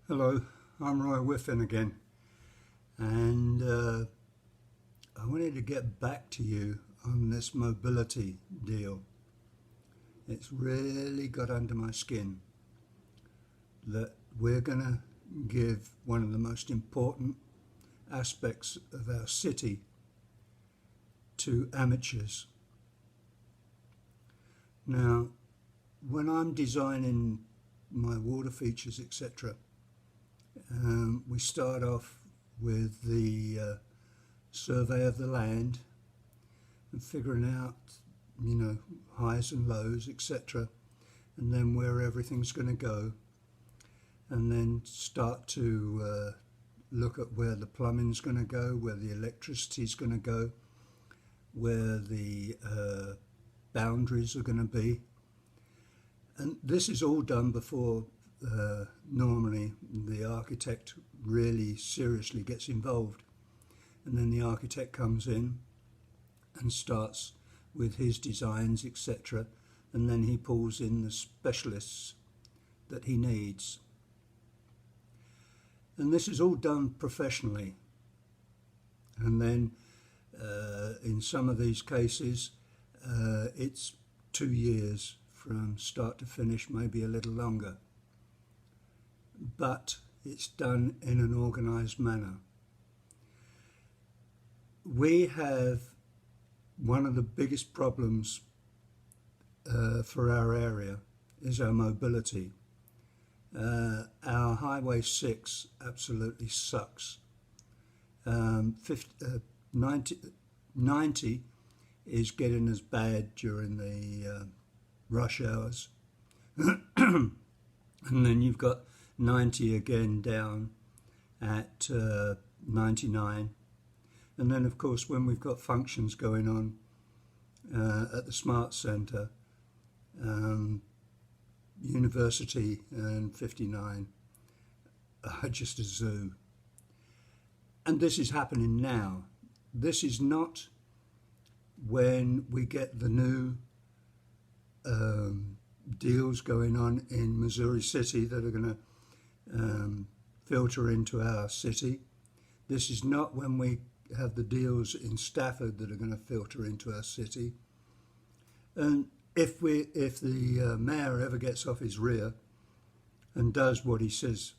Hello, I'm Roy Whiffin again, and I wanted to get back to you on this mobility deal. It's really got under my skin that we're going to give one of the most important aspects of our city to amateurs. Now, when I'm designing my water features, etc., we start off with the survey of the land and figuring out, highs and lows, etc., and then where everything's going to go, and then start to look at where the plumbing's going to go, where the electricity's going to go, where the boundaries are going to be. And this is all done before normally the architect really seriously gets involved. And then the architect comes in and starts with his designs, etc. And then he pulls in the specialists that he needs. And this is all done professionally. And then in some of these cases, it's 2 years from start to finish, maybe a little longer. But it's done in an organised manner. We have one of the biggest problems for our area is our mobility. Our Highway 6 absolutely sucks. 90 is getting as bad during the rush hours. And then you've got 90 again down at 99. And then, of course, when we've got functions going on at the Smart Centre, University and 59 are just a zoo. And this is happening now. This is not when we get the new deals going on in Missouri City that are going to filter into our city. This is not when we have the deals in Stafford that are going to filter into our city. And if the mayor ever gets off his rear and does what he says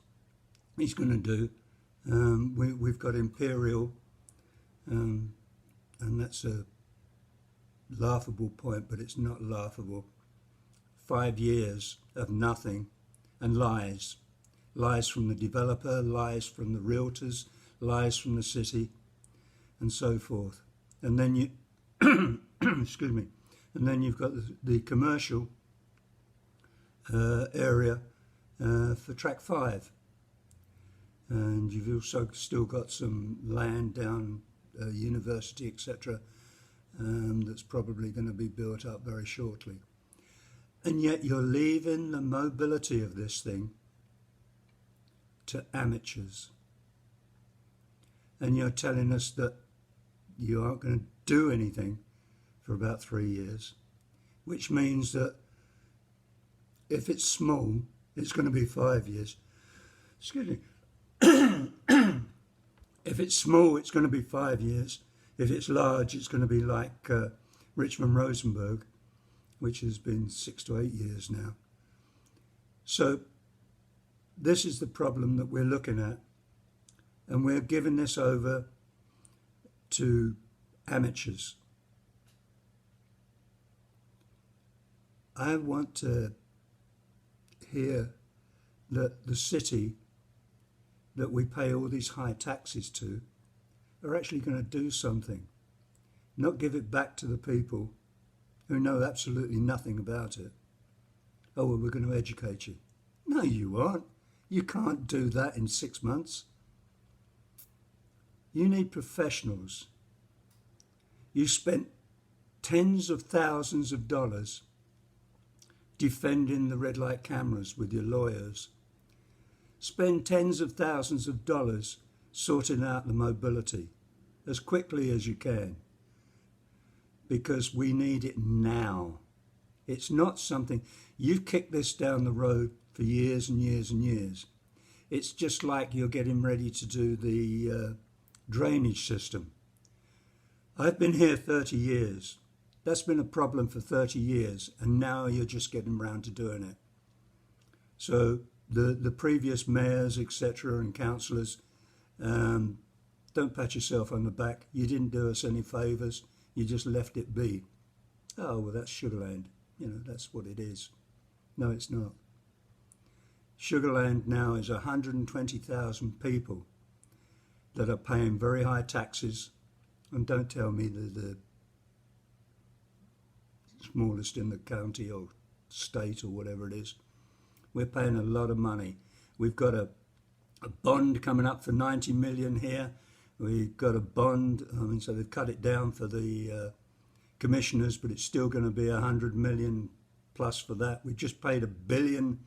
he's going to do, we've got Imperial, and that's a laughable point, but it's not laughable. 5 years of nothing and lies. Lies from the developer, lies from the realtors, lies from the city, and so forth. And then you, excuse me, and then you've got the commercial area for Track 5. And you've also still got some land down University, etc., that's probably going to be built up very shortly. And yet you're leaving the mobility of this thing to amateurs. And you're telling us that you aren't going to do anything for about 3 years, which means that if it's small, it's going to be 5 years. Excuse me. If it's small, it's going to be 5 years. If it's large, it's going to be like Richmond Rosenberg, which has been 6 to 8 years now. So this is the problem that we're looking at. And we're giving this over to amateurs. I want to hear that the city that we pay all these high taxes to are actually going to do something, not give it back to the people who know absolutely nothing about it. Oh, well, we're going to educate you. No, you aren't. You can't do that in 6 months. You need professionals. You spent tens of thousands of dollars defending the red light cameras with your lawyers. Spend tens of thousands of dollars sorting out the mobility as quickly as you can, because we need it now. It's not something, you've kicked this down the road for years and years and years. It's just like you're getting ready to do the drainage system. I've been here 30 years. That's been a problem for 30 years, and now you're just getting around to doing it. So the previous mayors, etc., and councillors, don't pat yourself on the back. You didn't do us any favours. You just left it be. Oh, well, that's Sugarland. You know, that's what it is. No, it's not. Sugarland now is 120,000 people that are paying very high taxes. And don't tell me they're the smallest in the county or state or whatever it is. We're paying a lot of money. We've got a bond coming up for 90 million here. We've got a bond, so they've cut it down for the commissioners, but it's still going to be 100 million plus for that. We've just paid $1 billion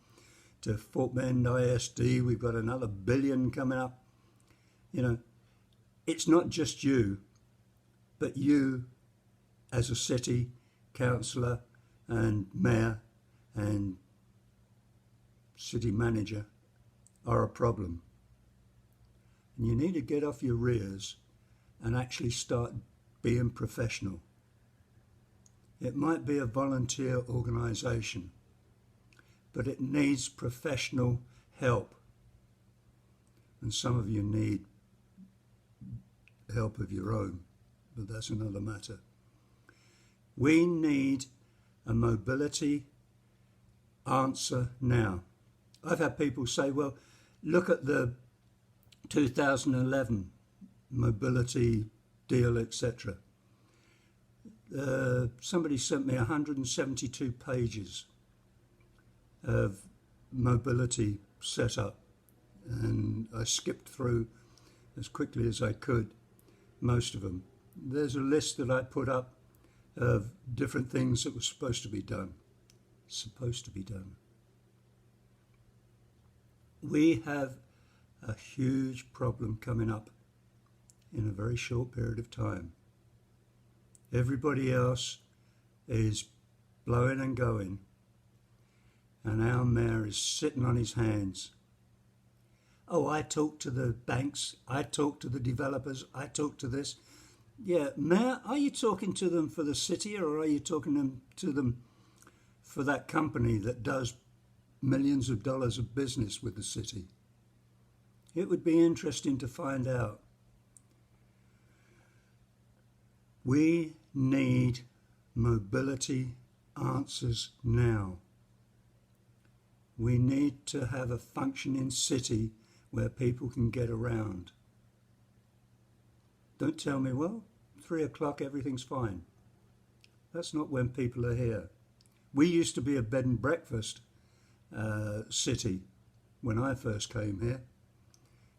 to Fort Bend ISD. We've got another $1 billion coming up. You know, it's not just you, but you as a city councillor and mayor and city manager are a problem. And you need to get off your rears and actually start being professional. It might be a volunteer organisation, but it needs professional help. And some of you need help of your own, but that's another matter. We need a mobility answer now. I've had people say, well, look at the 2011 mobility deal, etc. Somebody sent me 172 pages of mobility setup, and I skipped through as quickly as I could most of them. There's a list that I put up of different things that were supposed to be done. We have a huge problem coming up in a very short period of time. Everybody else is blowing and going, and our mayor is sitting on his hands. Oh, I talked to the banks, I talked to the developers, I talked to this. Yeah, Mayor, are you talking to them for the city, or are you talking to them for that company that does millions of dollars of business with the city? It would be interesting to find out. We need mobility answers now. We need to have a functioning city where people can get around. Don't tell me, well, 3 o'clock, everything's fine. That's not when people are here. We used to be a bed and breakfast city when I first came here.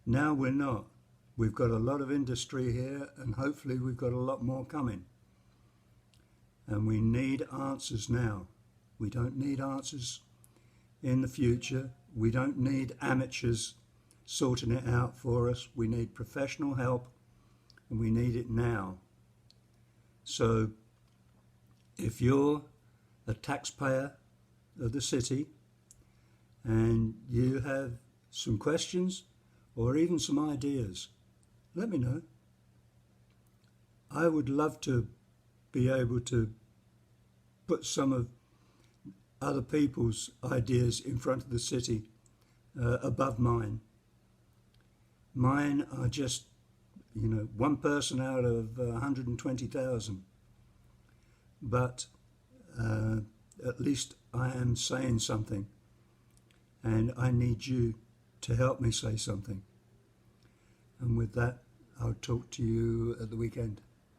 Now we're not. We've got a lot of industry here, and hopefully we've got a lot more coming. And we need answers now. We don't need answers in the future. We don't need amateurs sorting it out for us. We need professional help, and we need it now. So if you're a taxpayer of the city and you have some questions or even some ideas, let me know. I would love to be able to put some of other people's ideas in front of the city above mine. Mine are just, one person out of 120,000. But at least I am saying something, and I need you to help me say something. And with that, I'll talk to you at the weekend.